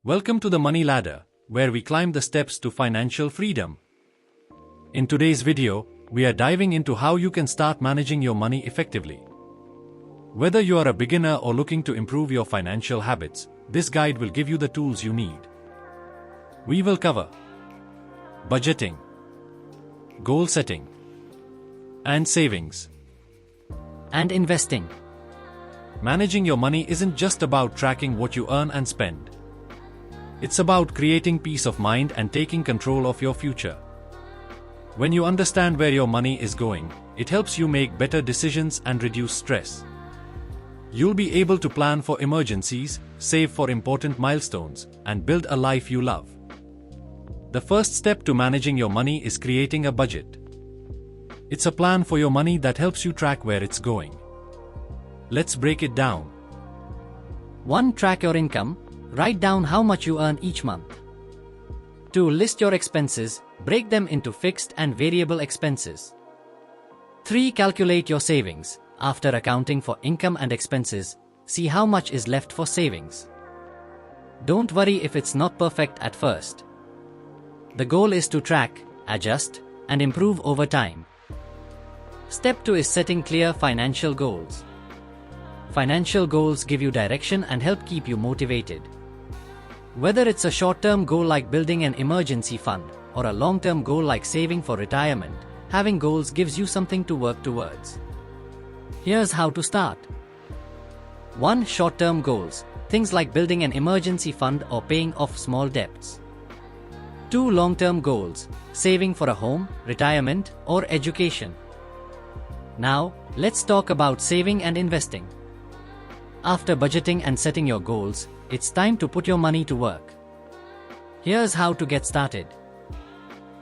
Welcome to the Money Ladder, where we climb the steps to financial freedom. In today's video, we are diving into how you can start managing your money effectively. Whether you are a beginner or looking to improve your financial habits, this guide will give you the tools you need. We will cover budgeting, goal setting, and savings, and investing. Managing your money isn't just about tracking what you earn and spend. It's about creating peace of mind and taking control of your future. When you understand where your money is going, it helps you make better decisions and reduce stress. You'll be able to plan for emergencies, save for important milestones, and build a life you love. The first step to managing your money is creating a budget. It's a plan for your money that helps you track where it's going. Let's break it down. 1. Track your income. Write down how much you earn each month. 2. List your expenses. Break them into fixed and variable expenses. 3. Calculate your savings. After accounting for income and expenses, see how much is left for savings. Don't worry if it's not perfect at first. The goal is to track, adjust, and improve over time. Step 2 is setting clear financial goals. Financial goals give you direction and help keep you motivated. Whether it's a short-term goal like building an emergency fund or a long-term goal like saving for retirement, having goals gives you something to work towards. Here's how to start. 1. Short-term goals. Things like building an emergency fund or paying off small debts. 2. Long-term goals. Saving for a home, retirement, or education. Now, let's talk about saving and investing. After budgeting and setting your goals, it's time to put your money to work. Here's how to get started.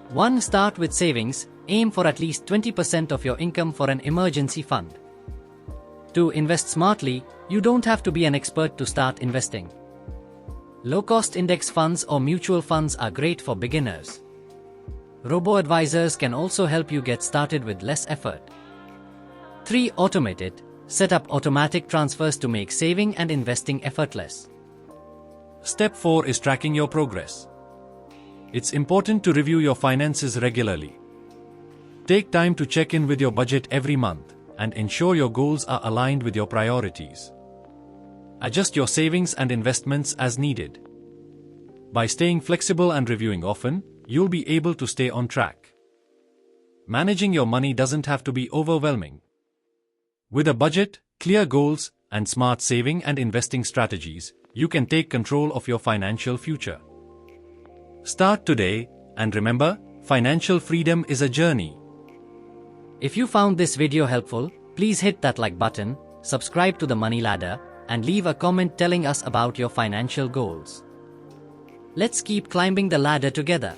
1. Start with savings. Aim for at least 20% of your income for an emergency fund. 2. Invest smartly. You don't have to be an expert to start investing. Low-cost index funds or mutual funds are great for beginners. Robo-advisors can also help you get started with less effort. 3. Automate it. Set up automatic transfers to make saving and investing effortless. Step 4 is tracking your progress. It's important to review your finances regularly. Take time to check in with your budget every month and ensure your goals are aligned with your priorities. Adjust your savings and investments as needed. By staying flexible and reviewing often, you'll be able to stay on track. Managing your money doesn't have to be overwhelming. With a budget, clear goals, and smart saving and investing strategies, you can take control of your financial future. Start today, and remember, financial freedom is a journey. If you found this video helpful, please hit that like button, subscribe to the Money Ladder, and leave a comment telling us about your financial goals. Let's keep climbing the ladder together.